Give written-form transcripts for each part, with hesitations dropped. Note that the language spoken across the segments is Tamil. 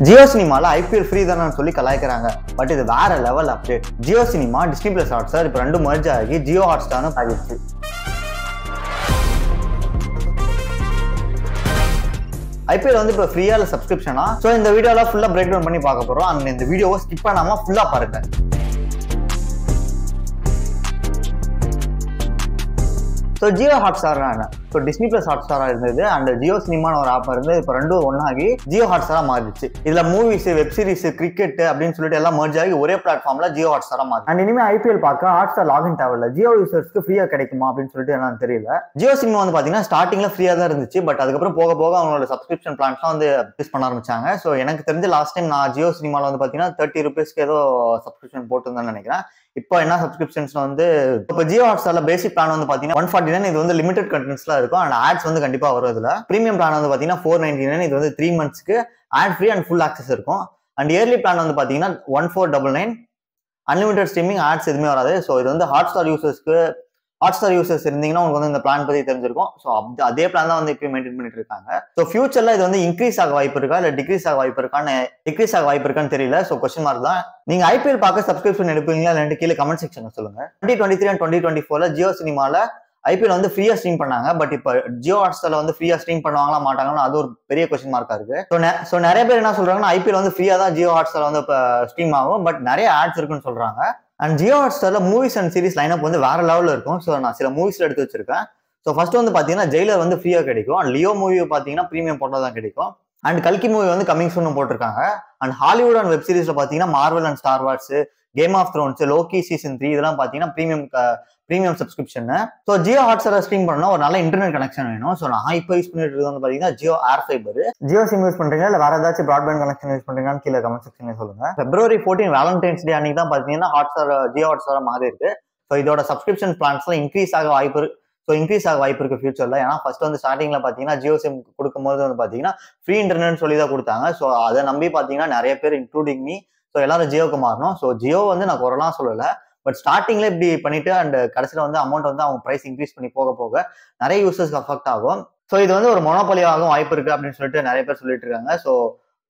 ஜியோ சினிமால ஐபிஎல் ஃப்ரீ தானு சொல்லி கலாய்க்கிறாங்க. பட் இது வேற level update. Jio cinema, Disney plus Hotstar இப்போ ரெண்டும் மர்ஜ் ஆகி ஜியோ ஹாட்ஸ்டார்னு ஆகிடுச்சு. ஐபிஎல் வந்து இப்போ ஃப்ரீயா இல்ல சப்ஸ்கிரிப்ஷனா? ஸோ இந்த வீடியோல ஃபுல்லா பிரேக் டவுன் பண்ணி பார்க்க போறோம். அண்ட் இந்த வீடியோவை ஸ்கிப் பண்ணாம ஃபுல்லா பாருங்க. ஸோ ஜியோ ஹாட்ஸ்டார்னா என்ன? ஸோ டிஸ்னி பிளஸ் ஹாட்ஸ்டாரா இருந்தது அண்ட் ஜியோ சினிமான்னு ஒரு ஆப் இருந்து இப்போ ரெண்டும் ஒன்னாகி ஜியோ ஹாட்ஸ்டாரா மாறிடுச்சு. இதுல மூவிஸ், வெப் சீரிஸ், கிரிக்கெட் அப்படின்னு சொல்லிட்டு எல்லாம் மர்ஜ் ஆகி ஒரே பிளாட்ஃபார்ம்ல ஜியோ ஹாட்ஸ்டாரா மாறி. அண்ட் இனிமே ஐபிஎல் பார்க்க ஹாட்ஸ்டார் லாகின் தேவையில்ல. ஜியோ யூசர்ஸ்க்கு ஃப்ரீயா கிடைக்குமா அப்படின்னு சொல்லிட்டு என்னன்னு தெரியல. ஜியோ சினிமா வந்து பாத்தீங்கன்னா ஸ்டார்டிங்ல ஃப்ரீயா தான் இருந்துச்சு. பட் அதுக்கப்புறம் போக போக அவங்களோட சப்ஸ்கிரிப்ஷன் பிளான்ஸ்லாம் வந்து யூஸ் பண்ண ஆரம்பிச்சாங்க. ஸோ எனக்கு தெரிஞ்சு லாஸ்ட் டைம் நான் ஜியோ சினிமால வந்து பாத்தீங்கன்னா 30 ரூபீஸ்க்கு ஏதோ சப்ஸ்கிரிப்ஷன் போட்டுருந்தேன்னு நினைக்கிறேன். இப்போ என்ன சப்ஸ்கிரிப்ஷன்ஸ் வந்து இப்போ ஜியோ ஹாட்ஸ்டார்ல பேசிக் பிளான் வந்து பாத்தீங்கன்னா 149. இது வந்து லிமிடெட் கண்டென்ட்ஸ்லாம் இருக்கும் அண்ட் ஆட்ஸ் வந்து கண்டிப்பா வரும். இதுல பிரீமியம் பிளான் வந்து பாத்தீங்கன்னா 499. இது வந்து 3 monthsக்கு ad free and full access இருக்கும். அண்ட் இயர்லி பிளான் வந்து பாத்தீங்கன்னா 1499. அன்லிமிடெட் ஸ்ட்ரீமிங், ஆட்ஸ் எதுவுமே வராது. ஸோ இது வந்து ஹாட்ஸ்டார் யூசர்ஸ் இருந்தீங்கன்னா உங்களுக்கு வந்து இந்த பிளான் பத்தி தெரிஞ்சிருக்கும். ஸோ அதே பிளான் தான் வந்து இப்போ மெயின்டைன் பண்ணிட்டு இருக்காங்க. ஸோ ஃபியூச்சர்ல இது வந்து இன்க்ரீஸ் ஆக வாய்ப்பு இருக்கா இல்ல டிக்ரீஸ் ஆக வாய்ப்பு இருக்கான்னு தெரியல. ஸோ கொஸ்டின் மார்க் தான். நீங்க ஐபிஎல் பார்க்க சப்ஸ்கிரிப்ஷன் எடுப்பீங்களா இல்ல கீழே கமெண்ட் செக்ஷன்ல சொல்லுங்க. 2023 and 2024 ஜியோ சினிமால ஐபிஎல் வந்து ஃப்ரீயா ஸ்ட்ரீம் பண்ணாங்க. பட் இப்போ ஜியோ ஹாட்ஸ்டார்ல வந்து ஃப்ரீயா ஸ்ட்ரீம் பண்ணுவாங்களா மாட்டாங்களா, அது ஒரு பெரிய கொஸ்டின் மார்க்கா இருக்கு. ஸோ நிறைய பேர் என்ன சொல்றாங்கன்னா ஐபிஎல் வந்து ஃப்ரீயா தான் ஜியோ ஹாட்ஸ்டார்ல வந்து இப்போ ஸ்ட்ரீம் ஆகும். பட் நிறைய ஆட்ஸ் இருக்குன்னு சொல்றாங்க. அண்ட் ஜியோ ஹாட்ஸ்டார்ல மூவிஸ் அண்ட் சீரிஸ் லைனப் வந்து வேற லெவல்ல இருக்கும். ஸோ நான் சில மூவிஸ்ல எடுத்து வச்சிருக்கேன். ஸோ ஃபர்ஸ்ட் வந்து பாத்தீங்கன்னா ஜெயிலர் வந்து ஃப்ரீயா கிடைக்கும். அண்ட் லியோ மூவி பாத்தீங்கன்னா பிரீமியம் போட்டா தான் கிடைக்கும். அண்ட் கல்கி மூவி வந்து கமிங் சூன் போட்டிருக்காங்க. அண்ட் ஹாலிவுட் அண்ட் வெப் சீரிஸ்ல பாத்தீங்கன்னா Marvel and Star Wars, Game of Thrones, Loki season 3 இதெல்லாம் பாத்தீங்கன்னா premium subscription. So Jio Hotstar stream பண்ணா ஒரு நல்ல இன்டர்நெட் கனெக்ஷன் வேணும். ஸோ நான் இப்போ யூஸ் பண்ணிட்டு இருக்கிறது வந்து பாத்தீங்கன்னா ஜியோ ஏர் ஃபைபர். ஜியோ சிம் யூஸ் பண்றீங்களா இல்ல வேற ஏதாச்சும் பிராட்பேண்ட் கனெக்ஷன் யூஸ் பண்றீங்கன்னு கீழே கமெண்ட் செக்ஷன்ல சொல்லுங்க. February 14 வேலண்டைன்ஸ் டே அன்னைக்கு தான் பாத்தீங்கன்னா ஜியோ ஹாட்ஸ்டார் மாறி இருக்கு. ஸோ இதோட சப்ஸ்கிரிப்ஷன் பிளான்ஸ்லாம் இன்க்ரீஸ் ஆக வாய்ப்பு இருக்கு ஃபியூச்சர்ல. ஏன்னா ஃபர்ஸ்ட் வந்து ஸ்டார்டிங்ல பாத்தீங்கன்னா ஜியோ சிம் கொடுக்கும்போது வந்து பாத்தீங்கன்னா ஃப்ரீ இன்டர்நெட் சொல்லி தான் கொடுத்தாங்க. ஸோ அதை நம்பி பாத்தீங்கன்னா நிறைய பேர் இன்க்ளூடிங் மீ ஸோ எல்லாரும் ஜியோக்கு மாறணும். ஸோ ஜியோ வந்து நான் குறலாம் சொல்லல. பட் ஸ்டார்டிங்ல இப்படி பண்ணிட்டு அண்ட் கடைசியில வந்து அமௌண்ட் வந்து அவங்க பிரைஸ் இன்க்ரீஸ் பண்ணி போக நிறைய யூசர்ஸ்க்கு அஃபெக்ட் ஆகும். ஸோ இது வந்து ஒரு மோனோபாலியாகவும் வாய்ப்பு இருக்கு அப்படின்னு சொல்லிட்டு நிறைய பேர் சொல்லிட்டு இருக்காங்க. ஸோ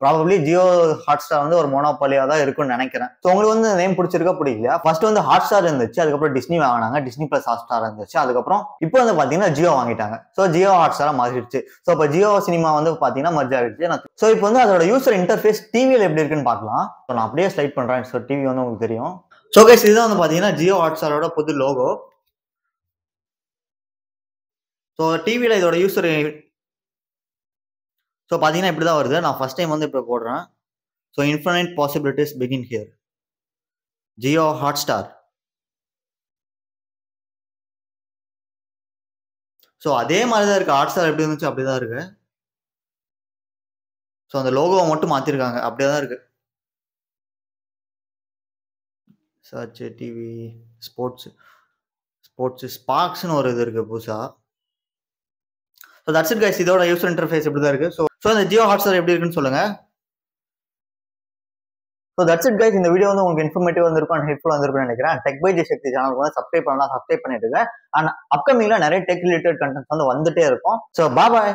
ப்ராபப்ளி ஜியோ ஹாட்ஸ்டார் வந்து ஒரு மோனோபாலியா தான் இருக்கும்னு நினைக்கிறேன். ஸோ உங்களுக்கு வந்து நேம் பிடிச்சிருக்கா பிடிக்கல. ஃபர்ஸ்ட் வந்து ஹாட்ஸ்டார் இருந்துச்சு, அதுக்கப்புறம் டிஸ்னி வாங்கினாங்க, டிஸ்னி பிளஸ் ஹாட்ஸ்டார் இருந்துச்சு, அதுக்கப்புறம் இப்போ வந்து பாத்தீங்கன்னா ஜியோ வாங்கிட்டாங்க. ஸோ ஜியோ ஹாட்ஸ்டாரா மாறிடுச்சு. ஸோ இப்போ ஜியோ சினிமா வந்து பாத்தீங்கன்னா மர்ஜ் ஆகிடுச்சு. ஸோ இப்போ வந்து அதோட யூசர் இன்டர்ஃபேஸ் டிவியில் எப்படி இருக்குன்னு பார்க்கலாம். ஸோ நான் அப்படியே ஸ்லைட் பண்றேன். ஸோ டிவி வந்து உங்களுக்கு தெரியும். ஸோ கைஸ் இதுதான் வந்து பாத்தீங்கன்னா ஜியோ ஹாட்ஸ்டாரோட புது லோகோ. ஸோ டிவியில் இதோட யூசர் ஸோ பாத்தீங்கன்னா இப்படிதான் வருது. நான் ஃபர்ஸ்ட் டைம் வந்து இப்போ போடுறேன். So infinite possibilities begin here, Jio Hotstar. So அதே மாதிரி தான் இருக்கு. ஹாட்ஸ்டார் எப்படி இருந்துச்சு அப்படிதான் இருக்கு. ஸோ அந்த லோகோவை மட்டும் மாத்திருக்காங்க, அப்படியே தான் இருக்கு. சர்ச் டிவி ஸ்போர்ட்ஸ் ஸ்பார்க்ஸ்னு ஒரு இது இருக்கு புதுசா. So that's it guys. இதோட யூசர் இன்டர்ஃபேஸ் இப்படி தான் இருக்கு. ஸோ இந்த ஜியோ ஹாட்ஸ்டார் எப்படி இருக்குன்னு சொல்லுங்க. So that's it guys. இந்த வீடியோ வந்து உங்களுக்கு இன்ஃபர்மேட்டிவ் வந்திருக்கும் அண்ட் ஹெல்ப்ஃபுல் வந்திருக்கும்னு நினைக்கிறேன். டெக் பை ஜெய் சக்தி சேனலுக்கு வந்து சப்ஸ்கிரைப் பண்ணிட்டு அண்ட் அப்கமிங்ல நிறைய டெக் ரிலேட்டட் கண்டென்ட்ஸ் வந்து வந்துட்டே இருக்கும். So bye.